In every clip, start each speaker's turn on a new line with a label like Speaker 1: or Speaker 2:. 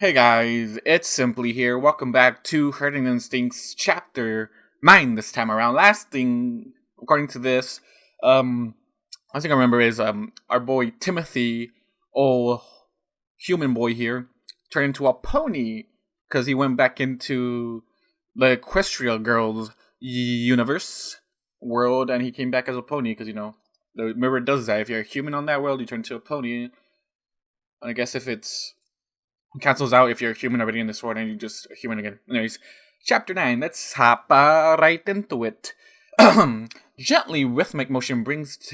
Speaker 1: Hey guys, it's Simply here. Welcome back to Herding Instincts Chapter 9 this time around. Last thing, according to this, last thing I remember is our boy Timonthy, old human boy here, turned into a pony because he went back into the Equestria Girls universe world and he came back as a pony because, the mirror does that. If you're a human on that world, you turn into a pony. And I guess if it's cancels out if you're a human already in this world and you're just a human again. Anyways, chapter 9, let's hop right into it. Gently rhythmic motions brings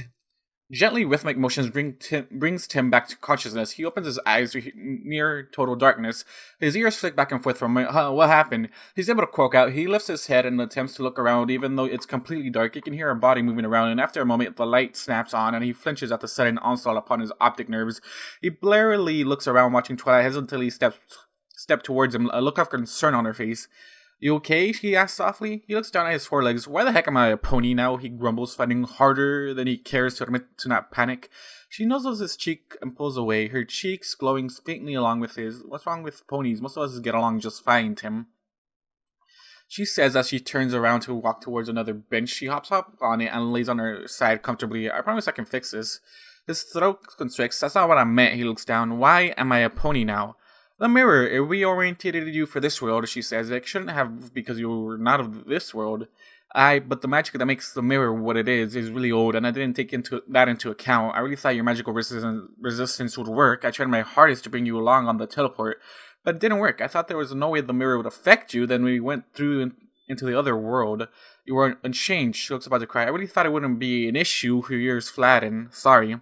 Speaker 1: Tim back to consciousness. He opens his eyes to near total darkness. His ears flick back and forth from what happened. He's able to croak out. He lifts his head and attempts to look around. Even though it's completely dark, he can hear a body moving around, and after a moment, the light snaps on, and he flinches at the sudden onslaught upon his optic nerves. He blurrily looks around, watching Twilight hesitantly step towards him, a look of concern on her face. "You okay?" she asks softly. He looks down at his forelegs. "Why the heck am I a pony now?" he grumbles, fighting harder than he cares to admit to not panic. She nuzzles his cheek and pulls away, her cheeks glowing faintly along with his. "What's wrong with ponies? Most of us get along just fine, Tim," she says as she turns around to walk towards another bench. She hops up on it and lays on her side comfortably. "I promise I can fix this." His throat constricts. "That's not what I meant." He looks down. "Why am I a pony now?" "The mirror, it reorientated you for this world," she says. "It shouldn't have because you were not of this world. But the magic that makes the mirror what it is really old, and I didn't take that into account. I really thought your magical resistance would work. I tried my hardest to bring you along on the teleport, but it didn't work. I thought there was no way the mirror would affect you. Then we went through into the other world. You were unchanged." She looks about to cry. "I really thought it wouldn't be an issue. Her ears flattened. Sorry."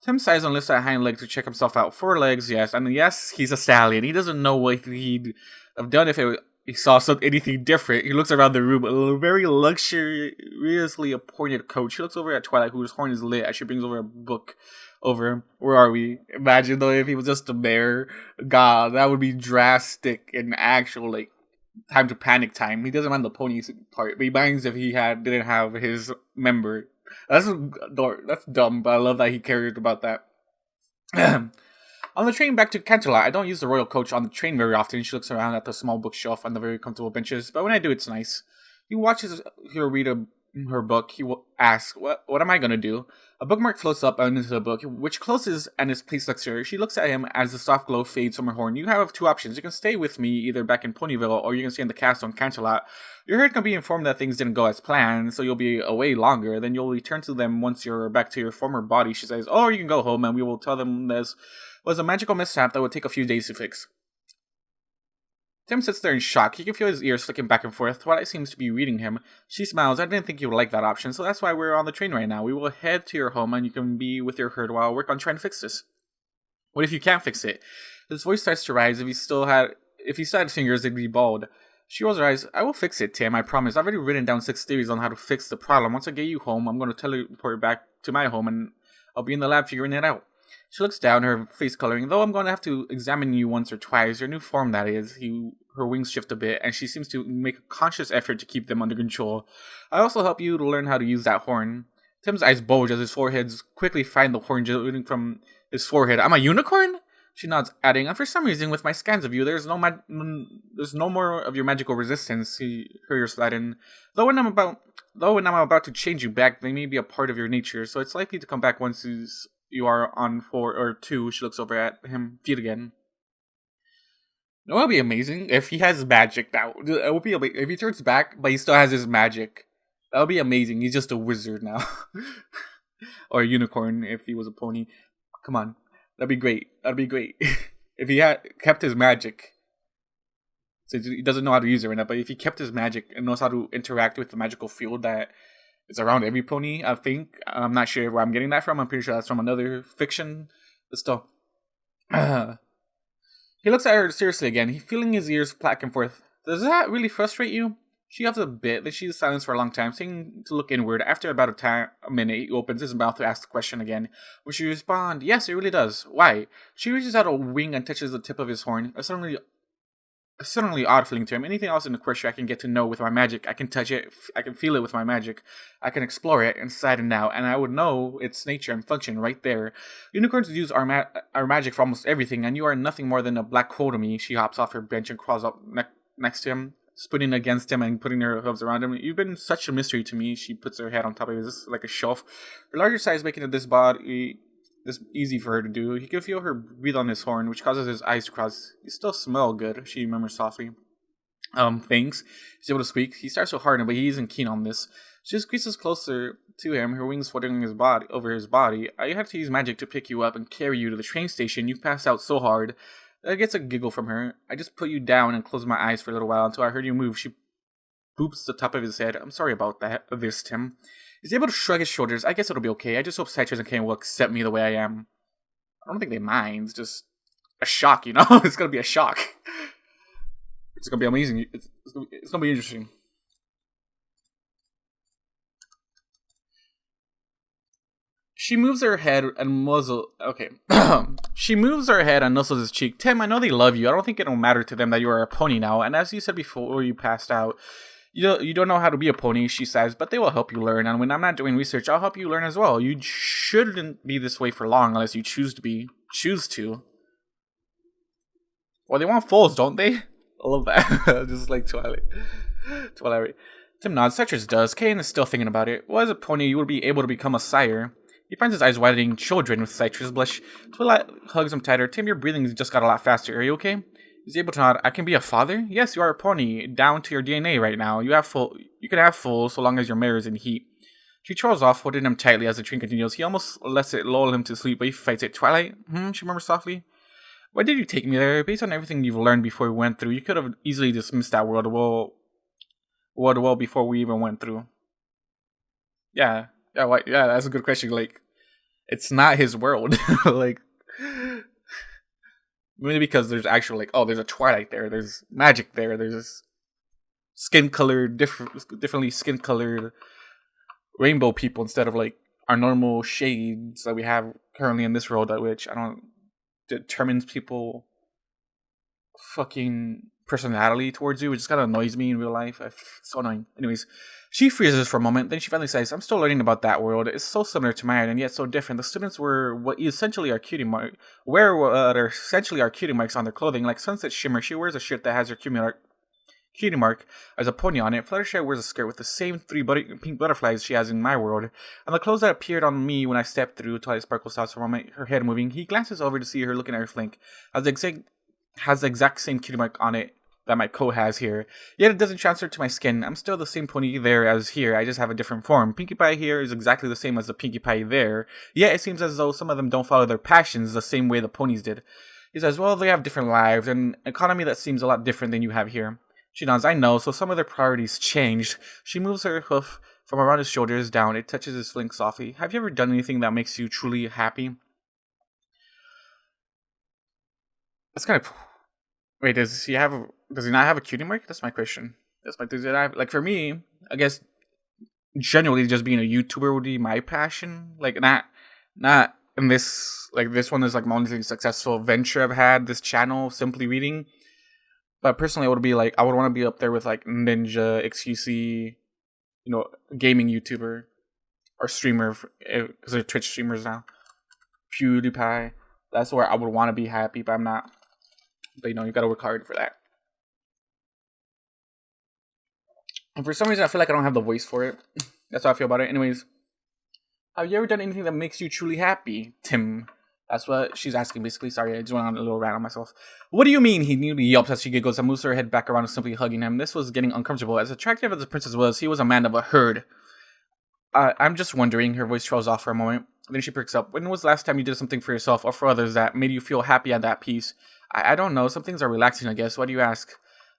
Speaker 1: Tim sighs and lifts a hind leg to check himself out. 4 legs, yes. And yes, he's a stallion. He doesn't know what he'd have done if he saw anything different. He looks around the room, a very luxuriously appointed coach. He looks over at Twilight, whose horn is lit, as she brings over a book over. Where are we? Imagine, though, if he was just a mare. God, that would be drastic and actual, time to panic time. He doesn't mind the pony part, but he minds if he didn't have his member. That's dumb, but I love that he cared about that. On the train back to Canterlot, I don't use the royal coach on the train very often. She looks around at the small bookshelf and the very comfortable benches, but when I do, it's nice. He watches her read her book. He will ask, What am I going to do?" A bookmark floats up into the book, which closes and is placed next to her. She looks at him as the soft glow fades from her horn. "You have 2 options. You can stay with me, either back in Ponyville, or you can stay in the castle in Canterlot. Your herd can be informed that things didn't go as planned, so you'll be away longer. Then you'll return to them once you're back to your former body," she says. "Or you can go home, and we will tell them this was a magical mishap that would take a few days to fix." Tim sits there in shock. He can feel his ears flicking back and forth. Twilight seems to be reading him. She smiles. "I didn't think you would like that option, so that's why we're on the train right now. We will head to your home, and you can be with your herd while I work on trying to fix this." "What if you can't fix it?" His voice starts to rise. If he still had fingers, they'd be bald. She rolls her eyes. "I will fix it, Tim, I promise. I've already written down 6 theories on how to fix the problem. Once I get you home, I'm going to teleport back to my home, and I'll be in the lab figuring it out." She looks down, her face coloring. "Though I'm going to have to examine you once or twice, your new form, that is." Her wings shift a bit, and she seems to make a conscious effort to keep them under control. "I also help you to learn how to use that horn." Tim's eyes bulge as his foreheads quickly find the horn jutting from his forehead. "I'm a unicorn?" She nods, adding, "And for some reason, with my scans of you, there's no more of your magical resistance." Her ears flatten. Though when I'm about to change you back, they may be a part of your nature, so it's likely to come back once you are on 4 or 2. She looks over at him, feet again. "No, it'll be amazing if he has magic now. It would be amazing if he turns back, but he still has his magic. That would be amazing. He's just a wizard now, or a unicorn if he was a pony. Come on, that'd be great. That'd be great if he had kept his magic. So he doesn't know how to use it right now, but if he kept his magic and knows how to interact with the magical field that is around every pony, I think. I'm not sure where I'm getting that from. I'm pretty sure that's from another fiction. But still. He looks at her seriously again, feeling his ears back and forth. "Does that really frustrate you?" She huffs a bit, then she silence for a long time, seeming to look inward. After about a minute, he opens his mouth to ask the question again. When she responds, "Yes, it really does." "Why?" She reaches out a wing and touches the tip of his horn. suddenly odd feeling to him. Anything else in the creature I can get to know with my magic. I can touch it, I can feel it with my magic. I can explore it inside and out, and I would know its nature and function right there. Unicorns use our magic for almost everything, and you are nothing more than a black hole to me. She hops off her bench and crawls up next to him, spinning against him and putting her hooves around him. You've been such a mystery to me. She puts her head on top of his, like a shelf. Her larger size making it this easy for her to do. He can feel her breathe on his horn, which causes his eyes to cross. You still smell good, she murmurs softly. Thanks. He's able to squeak. He starts to harden, but he isn't keen on this. She squeezes closer to him, her wings fluttering over his body. I have to use magic to pick you up and carry you to the train station. You've passed out so hard. That gets a giggle from her. I just put you down and closed my eyes for a little while until I heard you move. She boops the top of his head. I'm sorry about this, Tim. He's able to shrug his shoulders. I guess it'll be okay. I just hope Citrus and Cayanne will accept me the way I am. I don't think they mind. It's just a shock, you know? It's gonna be a shock. It's gonna be amazing. It's gonna be interesting. She moves her head and She moves her head and nuzzles his cheek. Tim, I know they love you. I don't think it'll matter to them that you are a pony now. And as you said before you passed out, you don't know how to be a pony, she says, but they will help you learn. And when I'm not doing research, I'll help you learn as well. You shouldn't be this way for long unless you choose to. Well, they want foals, don't they? I love that. Just like Twilight. Tim nods. Citrus does. Cayanne is still thinking about it. Well, as a pony, you would be able to become a sire. He finds his eyes widening. Children with Citrus blush. Twilight hugs him tighter. Tim, your breathing just got a lot faster. Are you okay? He's able to nod. I can be a father? Yes, you are a pony. Down to your DNA right now. You can have full so long as your mare is in heat. She trolls off, holding him tightly as the train continues. He almost lets it lull him to sleep, but he fights it. Twilight? She murmurs softly. Why did you take me there? Based on everything you've learned before we went through, you could have easily dismissed that world well before we even went through. Yeah, that's a good question. Like, it's not his world. Like, maybe because there's actual, there's a Twilight there, there's magic there, there's differently skin-colored rainbow people instead of, our normal shades that we have currently in this world, which determines people fucking personality towards you, which just kind of annoys me in real life. It's so annoying. Anyways, she freezes for a moment, then she finally says, I'm still learning about that world. It's so similar to mine and yet so different. The students were what essentially are cutie marks on their clothing, like Sunset Shimmer. She wears a shirt that has her cutie mark as a pony on it. Fluttershy wears a skirt with the same 3 pink butterflies she has in my world. And the clothes that appeared on me when I stepped through. Twilight Sparkle stops for a moment, her head moving. He glances over to see her looking at her flank. Has the exact same cutie mark on it that my coat has here. Yet it doesn't transfer to my skin. I'm still the same pony there as here. I just have a different form. Pinkie Pie here is exactly the same as the Pinkie Pie there. Yet it seems as though some of them don't follow their passions the same way the ponies did. He says, well, they have different lives and an economy that seems a lot different than you have here. She nods. I know, so some of their priorities changed. She moves her hoof from around his shoulders down. It touches his flank softly. Have you ever done anything that makes you truly happy? That's kind of... Wait, does he not have a cutie mark? That's my question. Does it have, for me, I guess generally just being a YouTuber would be my passion. Not in this, this one is my only successful venture I've had, this channel, Simply Reading. But personally, I would want to be up there with Ninja, XQC, gaming YouTuber or streamer, because they're Twitch streamers now. PewDiePie. That's where I would want to be happy, but I'm not. But you gotta work hard for that. And for some reason, I feel like I don't have the voice for it. That's how I feel about it. Anyways, have you ever done anything that makes you truly happy, Tim? That's what she's asking, basically. Sorry, I just went on a little rant on myself. What do you mean? He nearly yelps as she giggles and moves her head back around, simply hugging him. This was getting uncomfortable. As attractive as the princess was, he was a man of a herd. I'm just wondering. Her voice trails off for a moment. Then she perks up. When was the last time you did something for yourself or for others that made you feel happy and at peace? I don't know. Some things are relaxing, I guess. Why do you ask?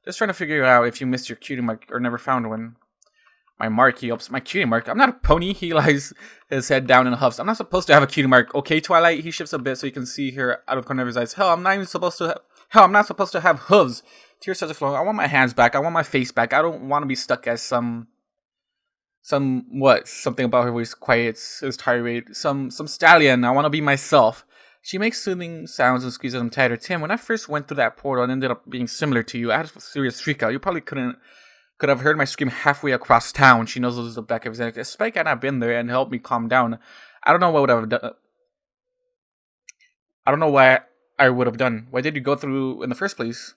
Speaker 1: Just trying to figure out if you missed your cutie mark or never found one. My mark, he yelps. My cutie mark? I'm not a pony. He lies his head down and huffs. I'm not supposed to have a cutie mark. Okay, Twilight? He shifts a bit so you can see her out of the corner of his eyes. Hell, I'm not supposed to have hooves. Tears start to flow. I want my hands back. I want my face back. I don't want to be stuck as something about her voice quiet, is tirade. Some stallion. I want to be myself. She makes soothing sounds and squeezes him tighter. Tim, when I first went through that portal and ended up being similar to you, I had a serious freak out. You probably could have heard my scream halfway across town. She nuzzles the back of his neck. If Spike had not been there and helped me calm down, I don't know what would have done. I don't know why I would have done. Why did you go through in the first place?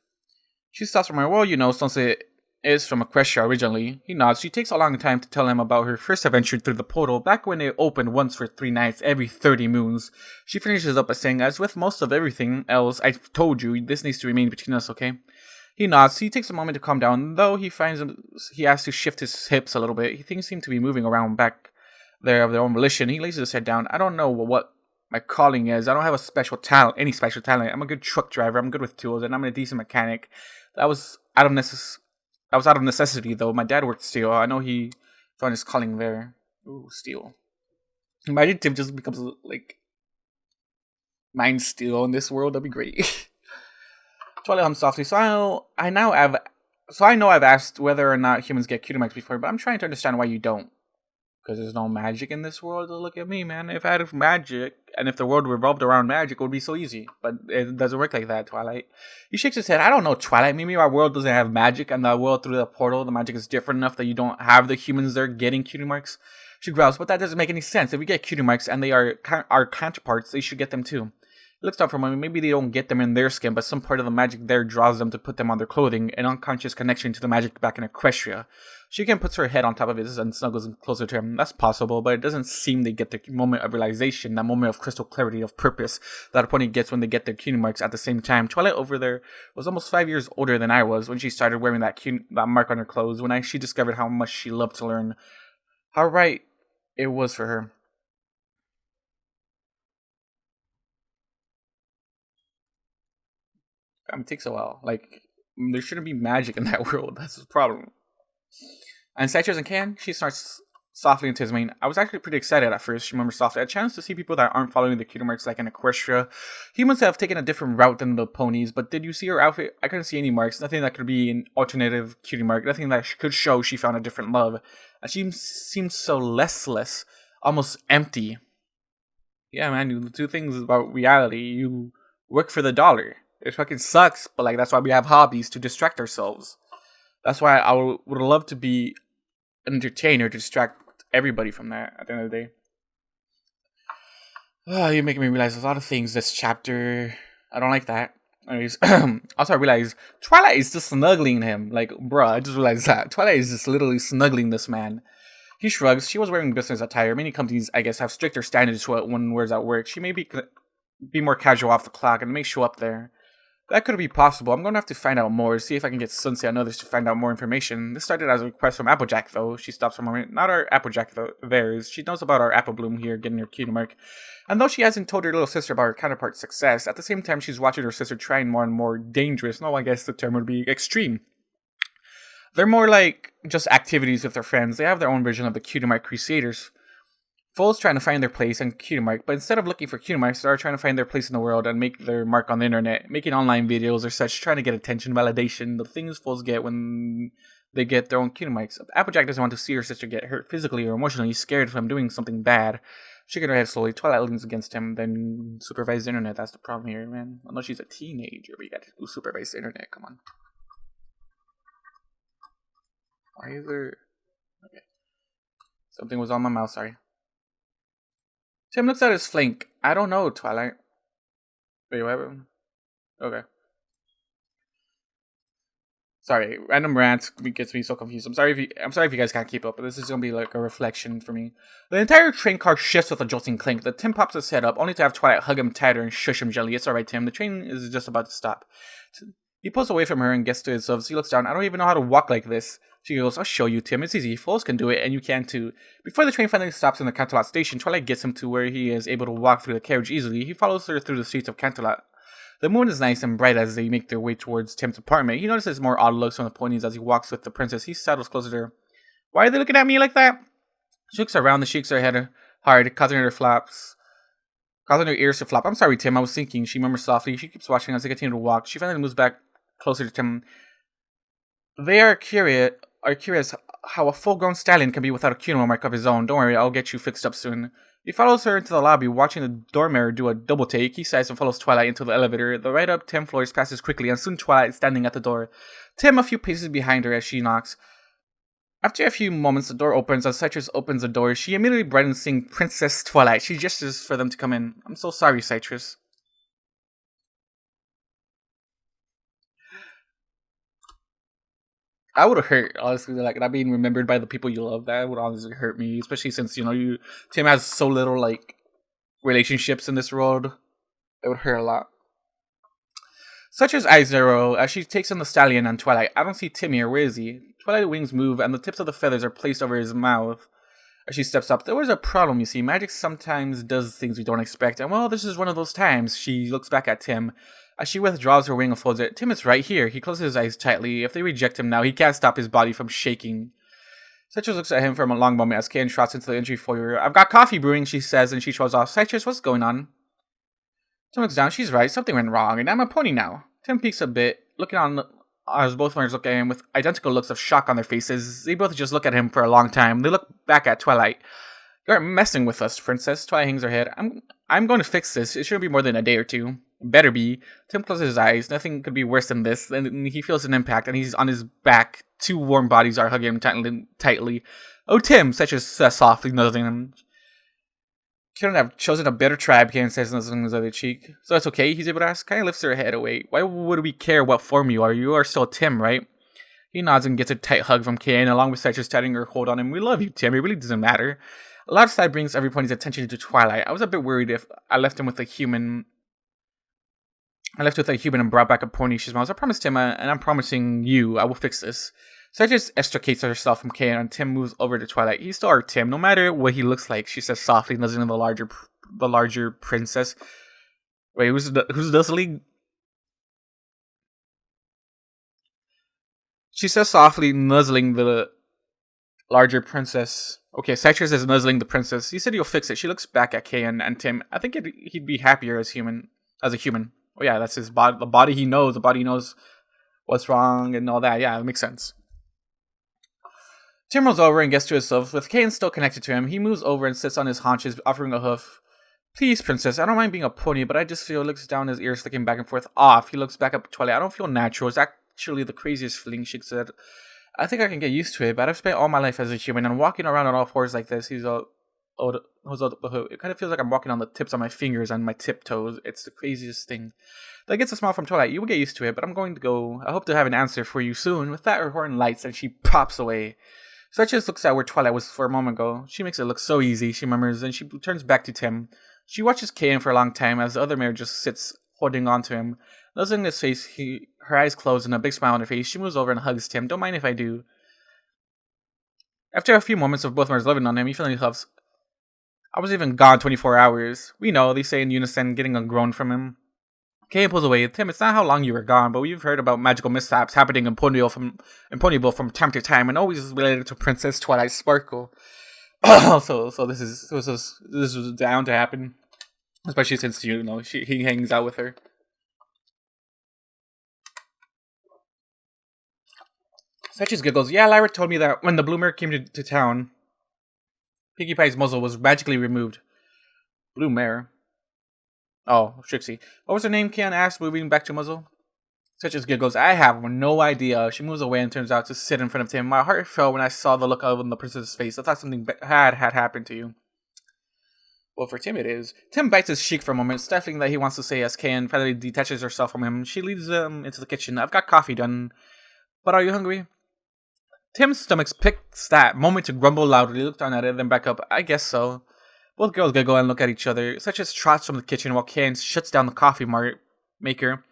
Speaker 1: She stops from her. Well, since it is from Equestria originally. He nods. She takes a long time to tell him about her first adventure through the portal, back when it opened once for 3 nights every 30 moons. She finishes up by saying, as with most of everything else I've told you, this needs to remain between us, okay? He nods. He takes a moment to calm down, though he has to shift his hips a little bit. Things seem to be moving around back there of their own volition. He lays his head down. I don't know what my calling is. I don't have any special talent. I'm a good truck driver. I'm good with tools, and I'm a decent mechanic. That was out of necessity, though. My dad worked steel. I know he found his calling there. Ooh, steel. Imagine Tim just becomes like mind steel in this world. That'd be great. Twilight hums softly. So I know I've asked whether or not humans get cutie marks before, but I'm trying to understand why you don't. Because there's no magic in this world. Look at me, man. If I had magic, and if the world revolved around magic, it would be so easy. But it doesn't work like that, Twilight. He shakes his head. I don't know, Twilight. Maybe our world doesn't have magic, and the world through the portal, the magic is different enough that you don't have the humans there getting cutie marks. She growls, but that doesn't make any sense. If we get cutie marks and they are our counterparts, they should get them too. He looks down for a moment. Maybe they don't get them in their skin, but some part of the magic there draws them to put them on their clothing, an unconscious connection to the magic back in Equestria. She again puts her head on top of his and snuggles closer to him. That's possible, but it doesn't seem they get the moment of realization, that moment of crystal clarity of purpose that a pony gets when they get their cutie marks at the same time. Twilight over there was almost 5 years older than I was when she started wearing that mark on her clothes, when she discovered how much she loved to learn. How right it was for her. It takes a while. There shouldn't be magic in that world. That's the problem. And Citrus and Cayanne, she starts softly into his mane. I was actually pretty excited at first, she murmurs softly. A chance to see people that aren't following the cutie marks like in Equestria. Humans have taken a different route than the ponies, but did you see her outfit? I couldn't see any marks. Nothing that could be an alternative cutie mark. Nothing that could show she found a different love. And she seemed so listless, almost empty. Yeah, man, you do things about reality. You work for the dollar. It fucking sucks, but that's why we have hobbies, to distract ourselves. That's why I would love to be an entertainer to distract everybody from that at the end of the day. Oh, you're making me realize a lot of things this chapter. I don't like that. Anyways, also I realized Twilight is just snuggling him. Bruh, I just realized that. Twilight is just literally snuggling this man. He shrugs. She was wearing business attire. Many companies, I guess, have stricter standards to what one wears at work. She may be more casual off the clock and may show up there. That could be possible. I'm going to have to find out more, see if I can get Sunset and others to find out more information. This started as a request from Applejack, though. She stops for a moment. Not our Applejack, though. Theirs. She knows about our Apple Bloom here, getting her cutie mark. And though she hasn't told her little sister about her counterpart's success, at the same time she's watching her sister trying more and more dangerous. No, I guess the term would be extreme. They're more like just activities with their friends. They have their own version of the cutie mark crusaders. Foes trying to find their place and cutie mark, but instead of looking for cutie marks, they are trying to find their place in the world and make their mark on the internet, making online videos or such, trying to get attention, validation, the things foes get when they get their own cutie marks. Applejack doesn't want to see her sister get hurt physically or emotionally, scared of him doing something bad. Shaking her head slowly, Twilight leans against him, then supervise the internet. That's the problem here, man. I know she's a teenager, but you gotta supervise the internet, come on. Why is there... Okay. Something was on my mouth, sorry. Tim looks at his flank. I don't know, Twilight. Wait, what happened? Okay. Sorry, random rants gets me so confused. I'm sorry if you guys can't keep up, but this is gonna be like a reflection for me. The entire train car shifts with a jolting clink. The Tim pops his head up, only to have Twilight hug him tighter and shush him gently. It's alright, Tim. The train is just about to stop. He pulls away from her and gets to his hooves. He looks down. I don't even know how to walk like this. She goes, I'll show you, Tim. It's easy. Fools can do it, and you can too. Before the train finally stops in the Canterlot station, Twilight gets him to where he is able to walk through the carriage easily. He follows her through the streets of Canterlot. The moon is nice and bright as they make their way towards Tim's apartment. He notices more odd looks from the ponies as he walks with the princess. He settles closer to her. Why are they looking at me like that? She looks around and shakes her head hard, causing her ears to flop. I'm sorry, Tim. I was thinking. She murmurs softly. She keeps watching as they continue to walk. She finally moves back closer to Tim. They are curious how a full-grown stallion can be without a cutie mark of his own. Don't worry, I'll get you fixed up soon. He follows her into the lobby, watching the door mirror do a double take. He sighs and follows Twilight into the elevator. The ride up 10 floors passes quickly, and soon Twilight is standing at the door. Tim a few paces behind her as she knocks. After a few moments, the door opens. As Citrus opens the door, she immediately brightens, seeing Princess Twilight. She gestures for them to come in. I'm so sorry, Citrus. I would have hurt, honestly, like, not being remembered by the people you love. That would honestly hurt me, especially since, Tim has so little, like, relationships in this world. It would hurt a lot. Citrus eyes narrow as she takes in the stallion and Twilight. I don't see Tim here. Where is he? Twilight's wings move, and the tips of the feathers are placed over his mouth. As she steps up, there was a problem, you see. Magic sometimes does things we don't expect, and well, this is one of those times. She looks back at Tim. As she withdraws her wing and folds it, Tim is right here. He closes his eyes tightly. If they reject him now, he can't stop his body from shaking. Citrus looks at him for a long moment as Cayanne trots into the entry foyer. I've got coffee brewing, she says, and she throws off. Citrus, what's going on? Tim looks down. She's right. Something went wrong, and I'm a pony now. Tim peeks a bit, looking on as both runners look at him with identical looks of shock on their faces. They both just look at him for a long time. They look back at Twilight. You're messing with us, Princess. Twilight hangs her head. I'm going to fix this. It shouldn't be more than a day or two. Better be. Tim closes his eyes. Nothing could be worse than this. Then he feels an impact, and he's on his back. Two warm bodies are hugging him tightly. Oh, Tim, Citrus says softly, nuzzling him. Couldn't have chosen a better tribe, Cayanne says, nuzzling his other cheek. So that's okay, he's able to ask. Cayanne lifts her head away. Why would we care what form you are? You are still Tim, right? He nods and gets a tight hug from Cayanne, along with Citrus tightening her hold on him. We love you, Tim. It really doesn't matter. A loud sigh brings everybody's attention to Twilight. I was a bit worried if I left him with a human. I left with a human and brought back a pony, she smiles. I promised him, and I'm promising you, I will fix this. Citrus extricates herself from Cayanne, and Tim moves over to Twilight. He's still our Tim, no matter what he looks like, she says softly, nuzzling the larger princess. Wait, who's nuzzling? She says softly, nuzzling the larger princess. Okay, Citrus is nuzzling the princess. He said he'll fix it. She looks back at Cayanne and Tim. I think he'd be happier as a human. Oh yeah, that's his body. The body he knows. The body knows what's wrong and all that. Yeah, it makes sense. Tim rolls over and gets to himself. With Cayanne still connected to him, he moves over and sits on his haunches, offering a hoof. Please, princess, I don't mind being a pony, but I just feel looks down his ears, flicking back and forth off. He looks back up at Twilight. I don't feel natural. It's actually the craziest feeling, she said. I think I can get used to it, but I've spent all my life as a human, and walking around on all fours like this, it kind of feels like I'm walking on the tips of my fingers and my tiptoes. It's the craziest thing. That gets a smile from Twilight. You will get used to it, but I'm going to go. I hope to have an answer for you soon. With that, her horn lights, and she pops away. Citrus looks at where Twilight was for a moment ago. She makes it look so easy, she murmurs, and she turns back to Tim. She watches Cayanne for a long time as the other mare just sits, holding on to him. Nuzzling his face, her eyes close and a big smile on her face. She moves over and hugs Tim. Don't mind if I do. After a few moments of both mares loving on him, he finally huffs. I was even gone 24 hours. We know, they say in unison, getting a groan from him. Cayanne pulls away. Tim, it's not how long you were gone, but we've heard about magical mishaps happening in Ponyville from time to time, and always related to Princess Twilight Sparkle. so this was down to happen, especially since he hangs out with her. Citrus giggles. Yeah, Lyra told me that when the bloomer came to town, Pinkie Pie's muzzle was magically removed. Blue mare. Oh, Trixie. What was her name? Cayanne asked, moving back to muzzle. Citrus giggles. I have no idea. She moves away and turns out to sit in front of Tim. My heart fell when I saw the look on the princess's face. I thought something had happened to you. Well, for Tim it is. Tim bites his cheek for a moment, stifling that he wants to say as Cayanne finally detaches herself from him. She leads him into the kitchen. I've got coffee done. But are you hungry? Tim's stomach picks that moment to grumble loudly. He looked down at it, then back up. I guess so. Both girls giggle and look at each other. Citrus trots from the kitchen while Cayanne shuts down the coffee maker.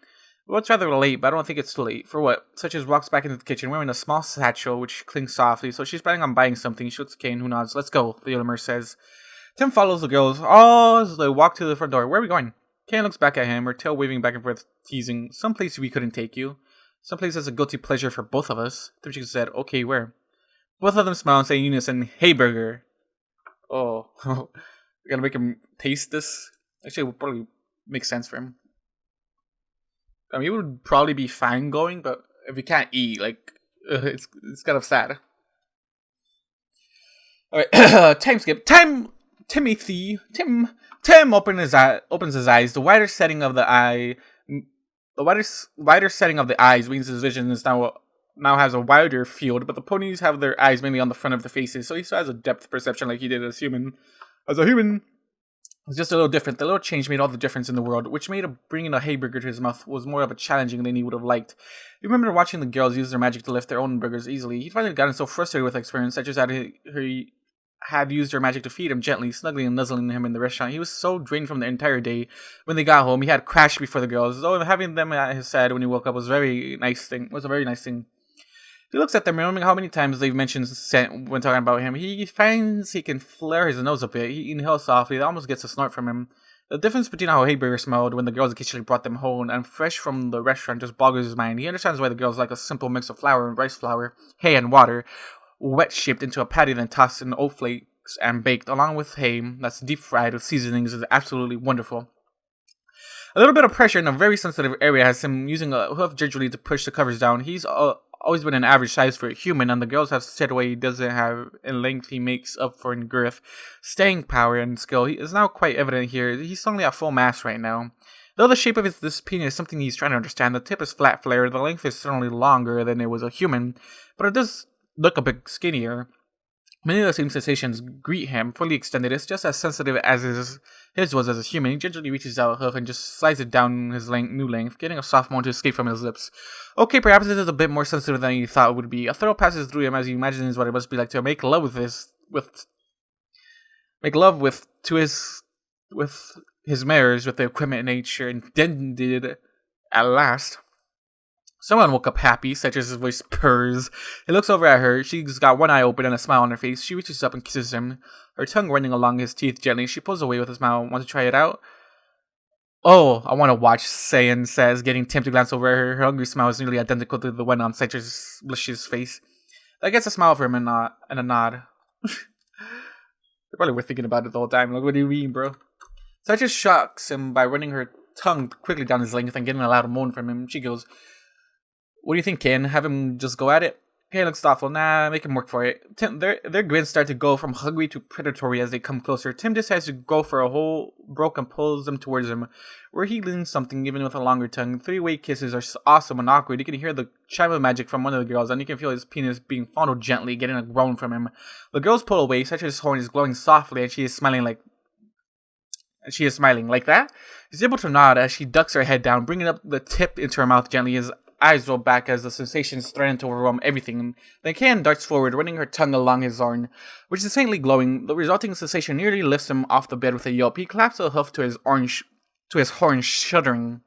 Speaker 1: Well, it's rather late, but I don't think it's too late. For what? Citrus walks back into the kitchen wearing a small satchel which clings softly, so she's planning on buying something. She looks at Cayanne, who nods. Let's go, the Illimer says. Tim follows the girls all as they walk to the front door. Where are we going? Cayanne looks back at him, her tail waving back and forth, teasing. Someplace we couldn't take you. Someplace that's a guilty pleasure for both of us. Tim said, okay, where? Both of them smile and say in unison, hey, burger. Oh, we're gonna make him taste this? Actually, it would probably make sense for him. I mean, it would probably be fine going, but if he can't eat, it's kind of sad. Alright, time skip. Time Tim opens his eyes. The wider setting of the eye, wider setting of the eyes means his vision is now has a wider field. But the ponies have their eyes mainly on the front of the faces, so he still has a depth perception like he did as human. As a human, it's just a little different. The little change made all the difference in the world, which made bringing a hay burger to his mouth was more of a challenging than he would have liked. He remembered watching the girls use their magic to lift their own burgers easily. He'd finally gotten so frustrated with the experience that just had used her magic to feed him gently, snuggling and nuzzling him in the restaurant. He was so drained from the entire day. When they got home, he had crashed before the girls, though having them at his side when he woke up was a very nice thing. He looks at them, remembering how many times they've mentioned scent when talking about him. He finds he can flare his nose a bit. He inhales softly. It almost gets a snort from him. The difference between how Hayburger smelled when the girls occasionally brought them home and fresh from the restaurant just boggles his mind. He understands why the girls like a simple mix of flour and rice flour, hay and water, wet shaped into a patty, then tossed in oat flakes and baked, along with hay that's deep fried with seasonings, is absolutely wonderful. A little bit of pressure in a very sensitive area has him using a hoof gingerly to push the covers down. He's always been an average size for a human, and the girls have said what he doesn't have in length he makes up for in girth. Staying power and skill is now quite evident here. He's only at full mass right now. Though the shape of this penis is something he's trying to understand, the tip is flat flared, the length is certainly longer than it was a human, but it does look a bit skinnier. Many of the same sensations greet him, fully extended. It's just as sensitive as his was as a human. He gingerly reaches out a hoof and just slides it down his new length, getting a soft moan to escape from his lips. Okay, perhaps this is a bit more sensitive than he thought it would be. A thrill passes through him as he imagines what it must be like to make love with his mares with the equipment nature intended at last. Someone woke up happy, Citrus's voice purrs. He looks over at her. She's got one eye open and a smile on her face. She reaches up and kisses him, her tongue running along his teeth gently. She pulls away with a smile. Want to try it out? Oh, I want to watch, Cayanne says, getting Tim to glance over at her. Her hungry smile is nearly identical to the one on Citrus's blushes face. That gets a smile from him and a nod. They probably were thinking about it the whole time. Like, what do you mean, bro? Citrus shocks him by running her tongue quickly down his length and getting a loud moan from him. She goes, "What do you think, Cayanne? Have him just go at it?" Cayanne looks thoughtful. Nah, make him work for it. Tim, their grins start to go from hungry to predatory as they come closer. Tim decides to go for a whole broke and pulls them towards him, where he leans something, even with a longer tongue. Three-way kisses are awesome and awkward. You can hear the chime of magic from one of the girls, and you can feel his penis being fondled gently, getting a groan from him. The girls pull away. Citrus's horn is glowing softly, and she is smiling like that. He's able to nod as she ducks her head down, bringing up the tip into her mouth gently. His eyes roll back as the sensations threaten to overwhelm everything. Then Cayanne darts forward, running her tongue along his horn, which is faintly glowing. The resulting sensation nearly lifts him off the bed with a yelp. He claps a hoof to his horn, shuddering.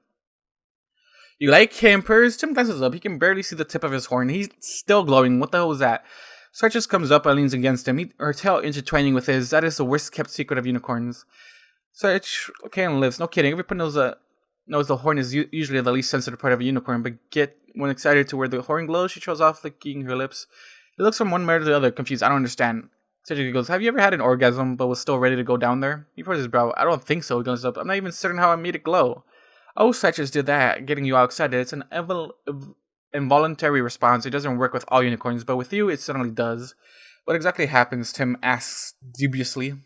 Speaker 1: "You like him, purrs?" Tim glances up. He can barely see the tip of his horn. He's still glowing. What the hell was that? Citrus comes up and leans against him, her tail intertwining with his. That is the worst kept secret of unicorns. Cayanne lives. No kidding. Everyone knows the horn is usually the least sensitive part of a unicorn, but when excited to where the horn glows, she throws off, licking her lips. He looks from one mare to the other, confused. "I don't understand." Cedric goes, "Have you ever had an orgasm, but was still ready to go down there?" He pulls his brow. "I don't think so." He goes up. "I'm not even certain how I made it glow." "Oh, Citrus did that, getting you all excited. It's an involuntary response. It doesn't work with all unicorns, but with you, it certainly does." "What exactly happens?" Tim asks dubiously.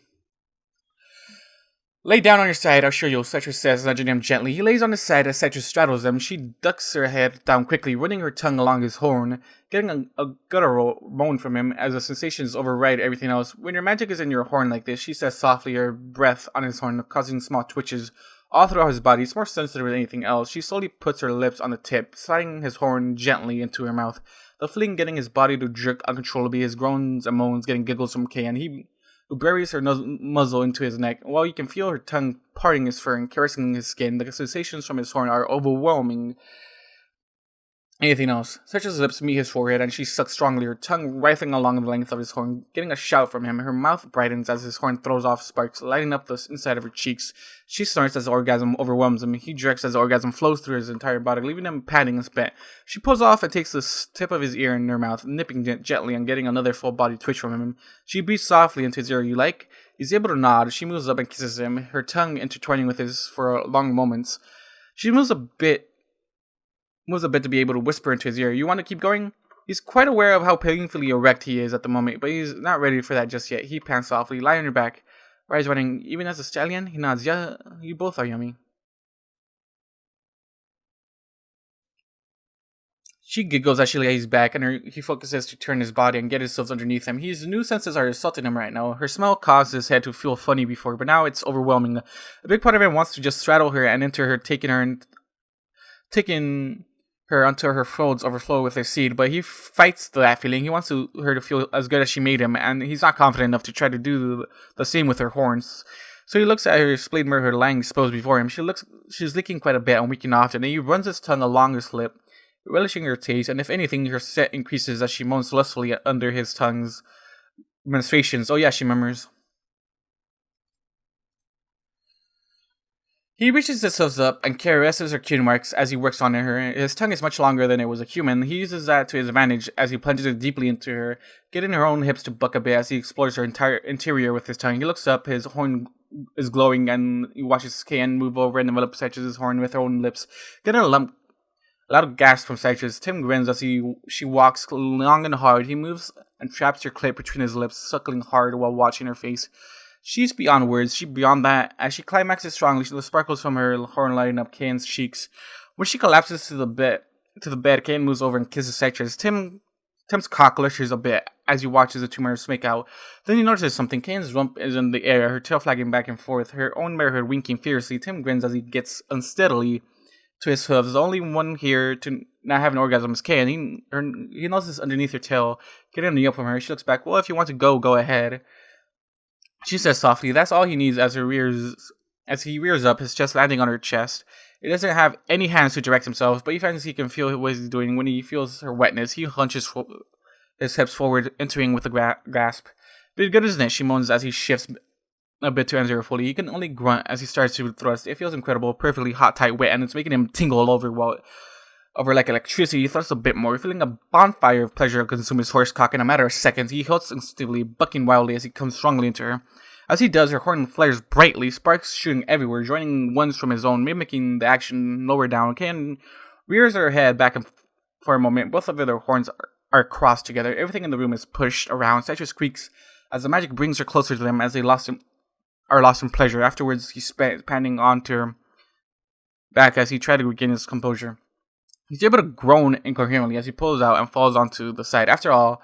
Speaker 1: "Lay down on your side, I'll show you," Citrus says, nudging him gently. He lays on his side as Citrus straddles him. She ducks her head down quickly, running her tongue along his horn, getting a guttural moan from him as the sensations override everything else. "When your magic is in your horn like this," she says softly, her breath on his horn causing small twitches all throughout his body. It's more sensitive than anything else. She slowly puts her lips on the tip, sliding his horn gently into her mouth, the fling getting his body to jerk uncontrollably, his groans and moans getting giggles from Cayanne, who buries her muzzle into his neck. While you can feel her tongue parting his fur and caressing his skin, the sensations from his horn are overwhelming anything else. Citrus's lips meet his forehead, and she sucks strongly, her tongue writhing along the length of his horn, getting a shout from him. Her mouth brightens as his horn throws off sparks, lighting up the inside of her cheeks. She snorts as the orgasm overwhelms him. He jerks as the orgasm flows through his entire body, leaving him panting and spent. She pulls off and takes the tip of his ear in her mouth, nipping gently and getting another full body twitch from him. She breathes softly into his ear. "You like?" He's able to nod. She moves up and kisses him, her tongue intertwining with his for long moments. She moves a bit to be able to whisper into his ear, "You want to keep going?" He's quite aware of how painfully erect he is at the moment, but he's not ready for that just yet. He pants softly. "Lie on your back." eyes running. Even as a stallion? He nods. Yeah, you both are yummy. She giggles as she lays back, and he focuses to turn his body and get his hooves underneath him. His new senses are assaulting him right now. Her smell caused his head to feel funny before, but now it's overwhelming. A big part of him wants to just straddle her and enter her, taking her until her folds overflow with his seed, but he fights that feeling. He wants her to feel as good as she made him, and he's not confident enough to try to do the same with her horns. So he looks at her splayed mirror lying exposed before him. She's licking quite a bit and weaking often, and he runs his tongue along her lip, relishing her taste, and if anything, her set increases as she moans lustfully under his tongue's menstruations. Oh yeah, she murmurs. He reaches his hooves up and caresses her chin marks as he works on her. His tongue is much longer than it was a human. He uses that to his advantage as he plunges it deeply into her, getting her own hips to buck a bit as he explores her entire interior with his tongue. He looks up, his horn is glowing, and he watches Cayanne move over and envelop Citrus's horn with her own lips, getting a loud gasp from Citrus. Tim grins as she walks long and hard. He moves and traps her clit between his lips, suckling hard while watching her face. She's beyond words. She's beyond that. As she climaxes strongly, the sparkles from her horn lighting up Cayanne's cheeks. When she collapses to the bed, Cayanne moves over and kisses Citrus. Tim's cock lushes a bit as he watches the two mirrors make out. Then he notices something. Cayanne's rump is in the air, her tail flagging back and forth, her own mirror winking fiercely. Tim grins as he gets unsteadily to his hooves. The only one here to not have an orgasm is Cayanne. He notices underneath her tail, getting a knee up from her. She looks back. Well, if you want to go ahead. She says softly. That's all he needs as he rears up, his chest landing on her chest. He doesn't have any hands to direct himself, but he finds he can feel what he's doing. When he feels her wetness, he hunches his hips forward, entering with a grasp. But good, isn't it? She moans as he shifts a bit to enter her fully. He can only grunt as he starts to thrust. It feels incredible, perfectly hot, tight, wet, and it's making him tingle all over like electricity. He thrusts a bit more, feeling a bonfire of pleasure consume his horse cock in a matter of seconds. He halts instinctively, bucking wildly as he comes strongly into her. As he does, her horn flares brightly, sparks shooting everywhere, joining ones from his own, mimicking the action lower down. Cayanne rears her head back for a moment. Both of their horns are crossed together. Everything in the room is pushed around. Citrus creaks as the magic brings her closer to them as they are lost in pleasure. Afterwards, he's panning onto her back as he tries to regain his composure. He's able to groan incoherently as he pulls out and falls onto the side. After all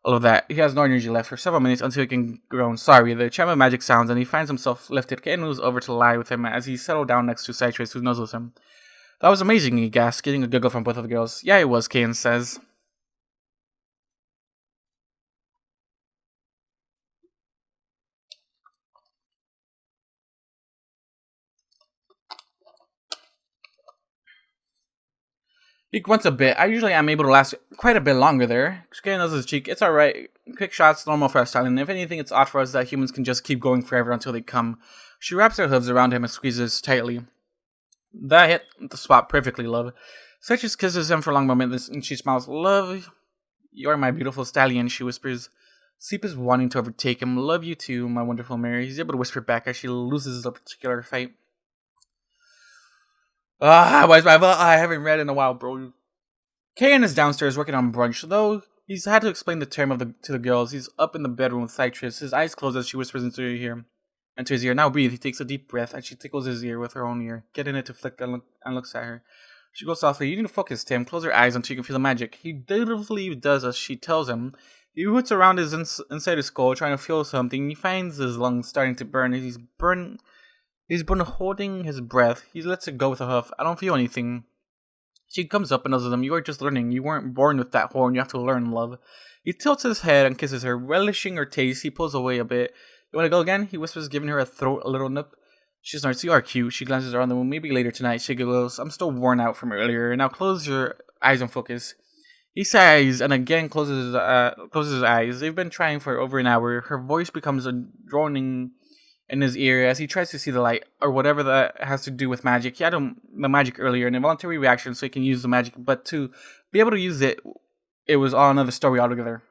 Speaker 1: of that, he has no energy left for several minutes until he can groan sorry. The chime of magic sounds and he finds himself lifted. Cayanne moves over to lie with him as he settles down next to Citrus, who nuzzles him. That was amazing, he gasps, getting a giggle from both of the girls. Yeah, it was, Cayanne says. He grunts a bit. I usually am able to last quite a bit longer there. Cayanne knows his cheek. It's alright. Quick shots, normal for a stallion. If anything, it's odd for us that humans can just keep going forever until they come. She wraps her hooves around him and squeezes tightly. That hit the spot perfectly, love. Citrus kisses him for a long moment and she smiles. Love, you're my beautiful stallion, she whispers. Sleep is wanting to overtake him. Love you too, my wonderful Mary. He's able to whisper back as she loses a particular fight. Why's my butt? I haven't read in a while, bro. Cayanne is downstairs working on brunch, though he's had to explain the term to the girls. He's up in the bedroom with Citrus, his eyes closed as she whispers into his ear. Now breathe. He takes a deep breath and she tickles his ear with her own ear, getting it to flick and looks at her. She goes softly, you need to focus, Tim. Close your eyes until you can feel the magic. He dutifully does as she tells him. He roots around inside his skull, trying to feel something. He finds his lungs starting to burn. He's been holding his breath. He lets it go with a huff. I don't feel anything. She comes up and tells him, you are just learning. You weren't born with that horn. You have to learn, love. He tilts his head and kisses her, relishing her taste. He pulls away a bit. You want to go again? He whispers, giving her a little nip. She snorts, you are cute. She glances around the room. Maybe later tonight. She giggles, I'm still worn out from earlier. Now close your eyes and focus. He sighs and again closes his eyes. They've been trying for over an hour. Her voice becomes a droning in his ear as he tries to see the light, or whatever that has to do with magic. He had the magic earlier, an involuntary reaction so he can use the magic, but to be able to use it, it was all another story altogether.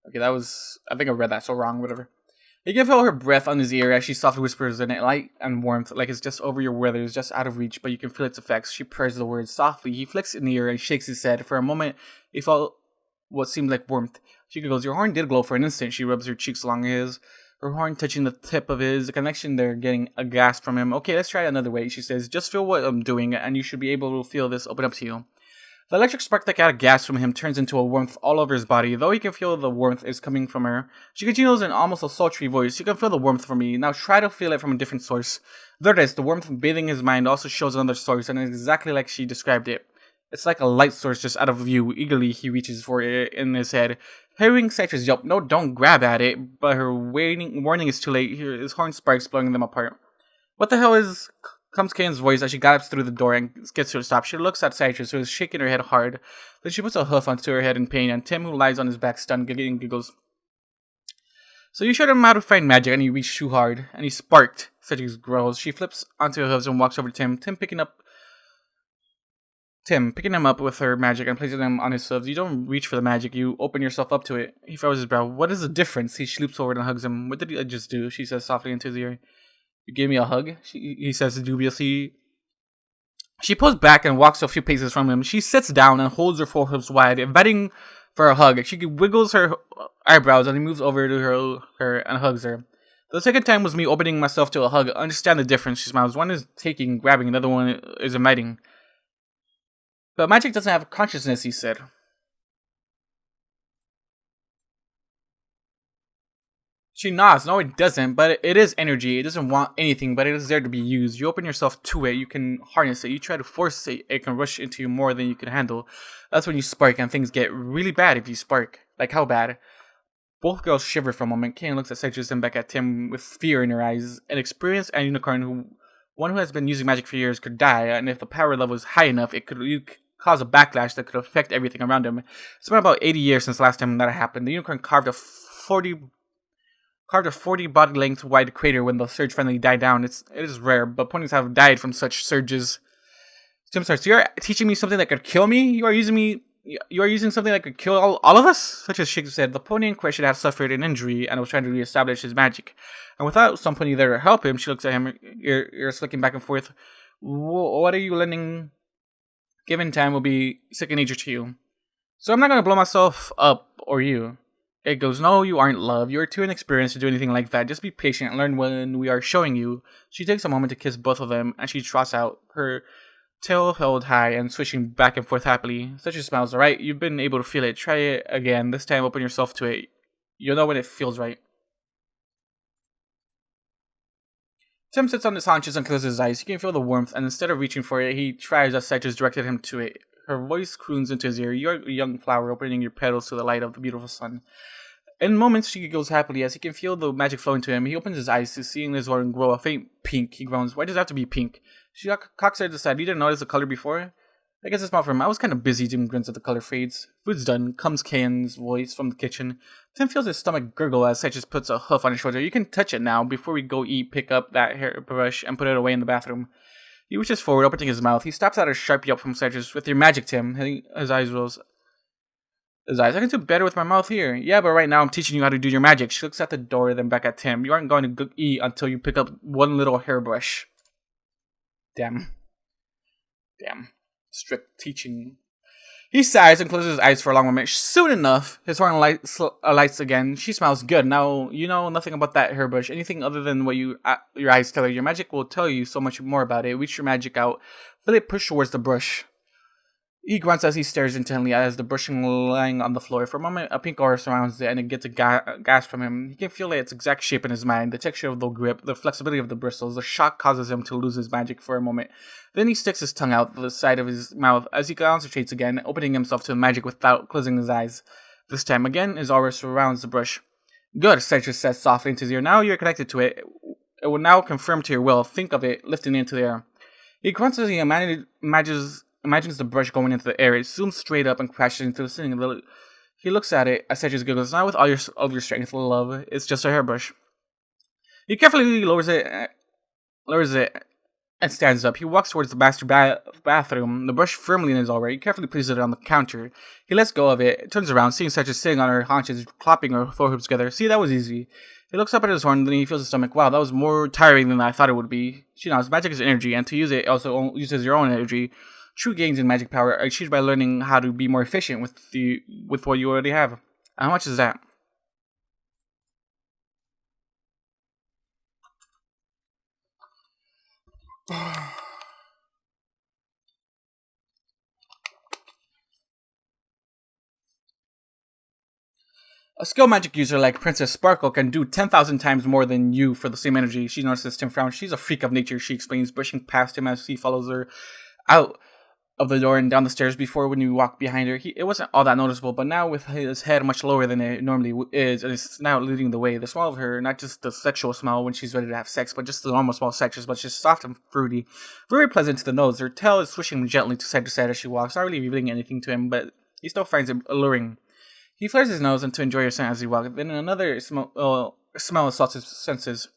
Speaker 1: Okay, I think I read that so wrong, whatever. He can feel her breath on his ear as she softly whispers in it, light and warmth, like it's just over your weather, it's just out of reach, but you can feel its effects. She purrs the words softly. He flicks an ear and shakes his head. For a moment, he felt what seemed like warmth. She goes, your horn did glow for an instant. She rubs her cheeks along his. her horn touching the tip of his. The connection there, getting a gasp from him. Okay, let's try another way, she says. Just feel what I'm doing, and you should be able to feel this open up to you. The electric spark that got a gas from him turns into a warmth all over his body. Though he can feel the warmth is coming from her, she continues in almost a sultry voice. You can feel the warmth from me. Now try to feel it from a different source. There it is. The warmth bathing his mind also shows another source, and it's exactly like she described it. It's like a light source just out of view. Eagerly, he reaches for it in his head. Hearing Citrus yelp, "No, don't grab at it," but her warning is too late. His horn sparks blowing them apart. What the hell is... Comes Cayanne's voice as she gallops through the door and gets to a stop. She looks at Citrus, who is shaking her head hard. Then she puts a hoof onto her head in pain, and Tim, who lies on his back stunned, giggles. "So you showed him how to find magic, and he reached too hard, and he sparked," Citrus growls. She flips onto her hooves and walks over to Tim. Tim picking him up with her magic and placing him on his hooves. "You don't reach for the magic, you open yourself up to it." He furrows his brow. "What is the difference?" He sloops forward and hugs him. "What did I just do?" she says softly into his ear. "You gave me a hug?" He says dubiously. She pulls back and walks a few paces from him. She sits down and holds her forearms wide, inviting for a hug. She wiggles her eyebrows and he moves over to her and hugs her. "The second time was me opening myself to a hug. Understand the difference," she smiles. "One is taking, grabbing, the other one is inviting." "But magic doesn't have consciousness," he said. She nods. "No, it doesn't, but it is energy. It doesn't want anything, but it is there to be used. You open yourself to it, you can harness it. You try to force it, it can rush into you more than you can handle. That's when you spark, and things get really bad if you spark." "Like how bad?" Both girls shiver for a moment. Cayanne looks at Citrus and back at Tim with fear in her eyes. An experienced and unicorn, one who has been using magic for years, could die, and if the power level is high enough, it could cause a backlash that could affect everything around him. It's been about 80 years since the last time that happened. The unicorn carved a 40 body length wide crater when the surge finally died down. It is rare, but ponies have died from such surges. Tim starts, "You're teaching me something that could kill me? You are using something that could kill all of us?" Such as Shig said, the pony in question had suffered an injury and was trying to reestablish his magic. And without some pony there to help him, she looks at him, ears flicking back and forth. "What are you learning? Given time will be second nature to you. So I'm not going to blow myself up, or you." It goes, "No, you aren't, love. You are too inexperienced to do anything like that. Just be patient and learn when we are showing you." She takes a moment to kiss both of them, and she trots out, her tail held high and swishing back and forth happily. Such a smiles. "Alright, you've been able to feel it. Try it again. This time open yourself to it. You'll know when it feels right." Tim sits on his haunches and closes his eyes. He can feel the warmth, and instead of reaching for it, he tries as Citrus directed him to it. Her voice croons into his ear. "You're a young flower, opening your petals to the light of the beautiful sun." In moments, she giggles happily as he can feel the magic flowing to him. He opens his eyes to seeing his horn grow a faint pink. He groans, "Why does it have to be pink?" She cocks her to the side. "You didn't notice the color before?" "I guess it's not for him. I was kind of busy." Tim grunts as the color fades. Food's done. Comes Cayanne's voice from the kitchen. Tim feels his stomach gurgle as Citrus puts a hoof on his shoulder. "You can touch it now. Before we go eat, pick up that hairbrush and put it away in the bathroom." He reaches forward, opening his mouth. He stops at a sharp yelp from Citrus. "With your magic, Tim." His eyes rolls. "I can do better with my mouth here." "Yeah, but right now I'm teaching you how to do your magic." She looks at the door, then back at Tim. "You aren't going to eat until you pick up one little hairbrush." Damn. Strict teaching. He sighs and closes his eyes for a long moment. Soon enough, his horn lights again. She smiles. "Good. Now you know nothing about that hairbrush. Anything other than what your eyes tell you. Your magic will tell you so much more about it. Reach your magic out. Feel it push towards the brush." He grunts as he stares intently as the brushing lying on the floor. For a moment, a pink aura surrounds it, and it gets a gasp from him. He can feel its exact shape in his mind, the texture of the grip, the flexibility of the bristles. The shock causes him to lose his magic for a moment. Then he sticks his tongue out the side of his mouth as he concentrates again, opening himself to the magic without closing his eyes. This time again, his aura surrounds the brush. "Good," Citrus says softly into his ear. "Now you're connected to it. It will now confirm to your will. Think of it lifting into the air." He grunts as he imagines the brush going into the air. It zooms straight up and crashes into the ceiling. He looks at it as Citrus giggles. "Not with all your strength, love. It's just a hairbrush." He carefully lowers it and stands up. He walks towards the master bathroom, the brush firmly in his aura. He carefully places it on the counter. He lets go of it, turns around, seeing Citrus sitting on her haunches, clapping her foreheads together. "See, that was easy." He looks up at his horn, then he feels his stomach. "Wow, that was more tiring than I thought it would be." She knows magic is energy, and to use it also uses your own energy. True gains in magic power are achieved by learning how to be more efficient with what you already have. How much is that? A skill magic user like Princess Sparkle can do 10,000 times more than you for the same energy. She notices Tim frown. She's a freak of nature, she explains, brushing past him as he follows her out of the door and down the stairs. Before, when you walked behind her, it wasn't all that noticeable, but now with his head much lower than it normally is, and is now leading the way. The smell of her, not just the sexual smell when she's ready to have sex, but just the normal smell of sex, but just soft and fruity, very pleasant to the nose. Her tail is swishing gently to side as she walks, not really revealing anything to him, but he still finds it alluring. He flares his nose and to enjoy her scent as he walks. Then another smell assaults his senses.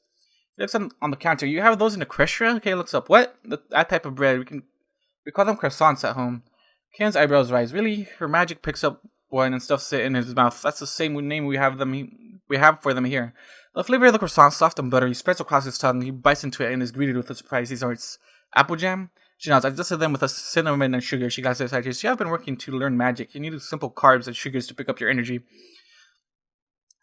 Speaker 1: He looks on the counter. You have those in Equestria? Okay, looks up. What? That type of bread. We call them croissants at home. Cayanne's eyebrows rise. Really? Her magic picks up one and stuffs it in his mouth. That's the same name we have for them here. The flavor of the croissant, soft and buttery, spreads across his tongue. He bites into it and is greeted with a surprise. He snorts. Apple jam? She nods. I dusted them with a cinnamon and sugar. She glances at you. You have been working to learn magic. You need simple carbs and sugars to pick up your energy.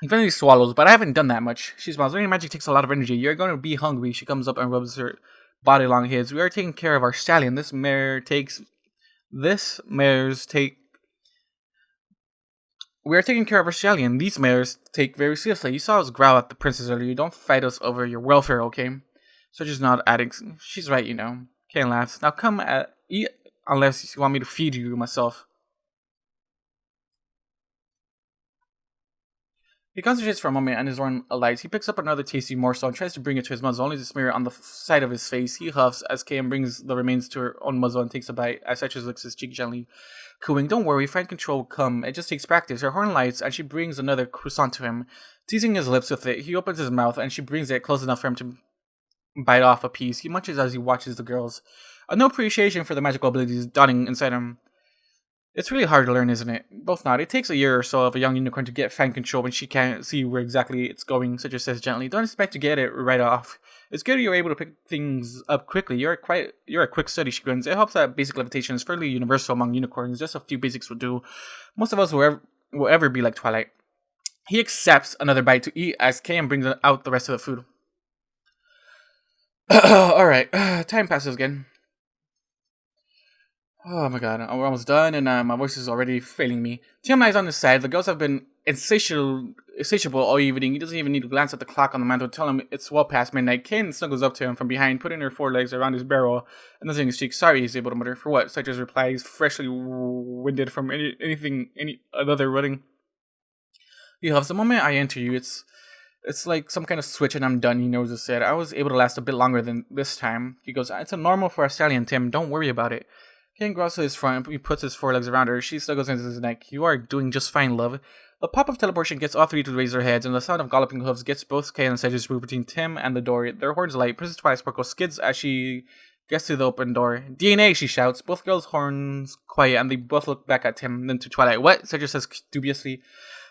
Speaker 1: He finally swallows, but I haven't done that much. She smiles. Learning magic takes a lot of energy. You're going to be hungry. She comes up and rubs her body along his. We are taking care of our stallion. We are taking care of our stallion. These mares take very seriously. You saw us growl at the princess earlier. You don't fight us over your welfare, okay? So just nod, adding, she's right, you know. Cayanne laughs. Now come eat unless you want me to feed you myself. He concentrates for a moment and his horn alights. He picks up another tasty morsel and tries to bring it to his muzzle, only to smear it on the side of his face. He huffs as Cayanne brings the remains to her own muzzle and takes a bite, as Citrus licks his cheek gently, cooing, "Don't worry, fine control will come. It just takes practice." Her horn lights and she brings another croissant to him. Teasing his lips with it, he opens his mouth and she brings it close enough for him to bite off a piece. He munches as he watches the girls. A no appreciation for the magical abilities dawning inside him. It's really hard to learn, isn't it? Both nod. It takes a year or so of a young unicorn to get fine control when she can't see where exactly it's going, Citrus says gently. Don't expect to get it right off. It's good you're able to pick things up quickly. You're a quick study, she grins. It helps that basic levitation is fairly universal among unicorns. Just a few basics will do. Most of us will ever be like Twilight. He accepts another bite to eat as Cayanne brings out the rest of the food. Alright, time passes again. Oh my god, we're almost done and my voice is already failing me. Tim lies on his side. The girls have been insatiable all evening. He doesn't even need to glance at the clock on the mantle to tell him it's well past midnight. Cayanne snuggles up to him from behind, putting her forelegs around his barrel and nuzzling his cheek. Sorry, he's able to mutter. For what? Citrus replies, freshly winded from any other running. He huffs. The moment I enter you, it's like some kind of switch and I'm done, he knows said. I was able to last a bit longer than this time. He goes, it's a normal for a stallion, Tim. Don't worry about it. Cayanne growls to his front. He puts his forelegs around her. She snuggles into his neck. You are doing just fine, love. The pop of teleportation gets all three to raise their heads, and the sound of galloping hooves gets both Cayanne and Cedric between Tim and the door. Their horns light. Princess Twilight Sparkle skids as she gets to the open door. DNA, she shouts. Both girls' horns quiet, and they both look back at Tim, then to Twilight. What? Cedric says dubiously.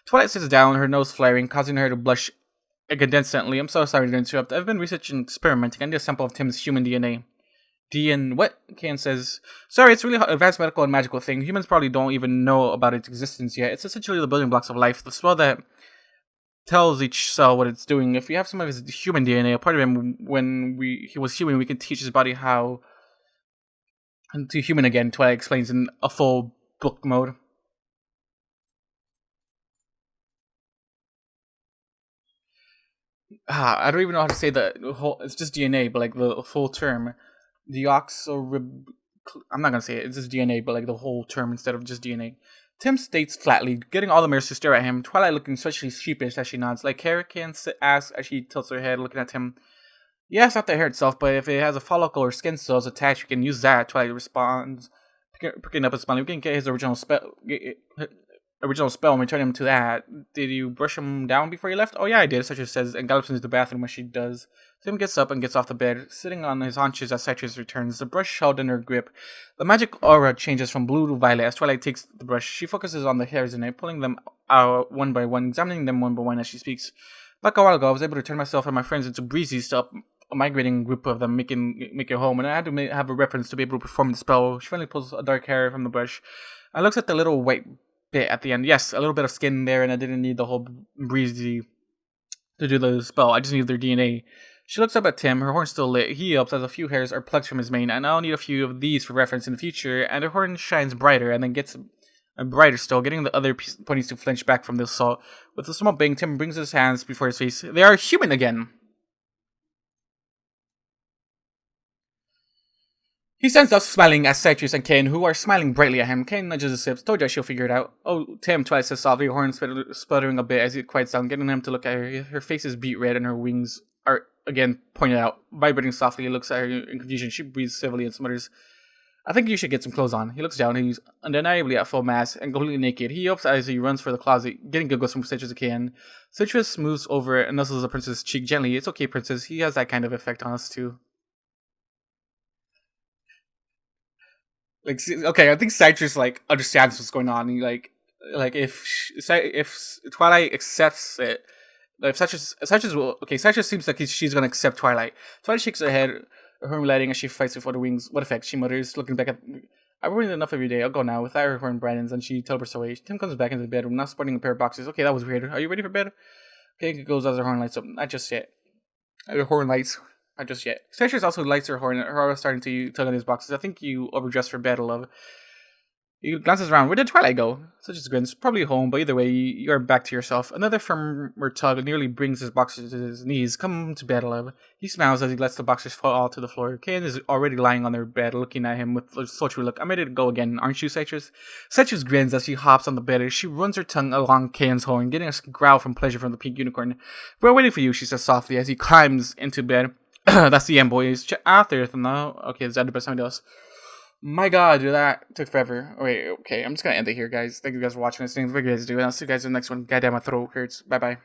Speaker 1: Twilight sits down, her nose flaring, causing her to blush incandescently. I'm so sorry to interrupt. I've been researching and experimenting. I need a sample of Tim's human DNA. What? Cayanne says. Sorry, it's really advanced medical and magical thing. Humans probably don't even know about its existence yet. It's essentially the building blocks of life. The spell that tells each cell what it's doing. If we have some of his human DNA, a part of him when he was human, we can teach his body how to human again. Twilight explains in a full book mode. I don't even know how to say the whole. It's just DNA, but like the full term. I'm not gonna say it. It's just DNA, but like the whole term instead of just DNA. Tim states flatly, getting all the mirrors to stare at him. Twilight looking especially sheepish as she nods. Like hair, Cayanne asks as she tilts her head, looking at him. Yes, not the hair itself, but if it has a follicle or skin cells attached, we can use that. Twilight responds, picking up a smile. We can get his original spell and return him to that. Did you brush him down before you left? Oh yeah, I did, Citrus says, and gallops into the bathroom when she does. Tim gets up and gets off the bed, sitting on his haunches as Citrus returns, the brush held in her grip. The magic aura changes from blue to violet as Twilight takes the brush. She focuses on the hairs in it, pulling them out one by one, examining them one by one as she speaks. Like a while ago, I was able to turn myself and my friends into breezies to a migrating group of them, make it home, and I had to have a reference to be able to perform the spell. She finally pulls a dark hair from the brush. I looks at the little white bit at the end. Yes, a little bit of skin there, and I didn't need the whole breezy to do the spell. I just needed their DNA. She looks up at Tim, her horn still lit. He yelps as a few hairs are plucked from his mane, and I'll need a few of these for reference in the future, and her horn shines brighter, and then gets brighter still, getting the other ponies to flinch back from the assault. With a small bang, Tim brings his hands before his face. They are human again! He stands up, smiling at Citrus and Cayanne, who are smiling brightly at him. Cayanne nudges his hips. Told you she'll figure it out. Oh, Tim, Twilight says softly, her horn sputtering a bit as he quiets down, getting him to look at her. Her face is beet red and her wings are again pointed out. Vibrating softly, he looks at her in confusion. She breathes civilly and smutters, I think you should get some clothes on. He looks down and he's undeniably at full mass and completely naked. He yelps as he runs for the closet, getting giggles from Citrus and Cayanne. Citrus moves over and nuzzles the princess's cheek gently. It's okay, princess. He has that kind of effect on us too. Like, okay, I think Citrus understands what's going on. He if Twilight accepts it, if Citrus will, okay, Citrus seems like she's gonna accept Twilight. Twilight shakes her head, her lighting as she fights before the wings. What effect? She mutters, looking back at. I've worried enough every day. I'll go now. With that, her horn brightens and she teleports away. Tim comes back into the bedroom, now sporting a pair of boxers. Okay, that was weird. Are you ready for bed? Okay, it goes as her horn lights up. Not just yet. Her horn lights. Not just yet. Citrus also lights her horn. Her aura starting to tug on his boxes. I think you overdressed for bed, love. He glances around. Where did Twilight go? Citrus grins. Probably home, but either way, you're back to yourself. Another firmer tug nearly brings his boxers to his knees. Come to bed, love. He smiles as he lets the boxers fall to the floor. Cayanne is already lying on their bed, looking at him with a sultry look. I'm ready to go again, aren't you, Citrus? Citrus grins as she hops on the bed. She runs her tongue along Cayanne's horn, getting a growl from pleasure from the pink unicorn. We're waiting for you, she says softly as he climbs into bed. That's the end, boys. After now. Okay, it's ended by somebody else. My god, that took forever. Wait, okay, I'm just gonna end it here, guys. Thank you guys for watching this thing. What you guys do, and I'll see you guys in the next one. Goddamn, my throat hurts. Bye bye.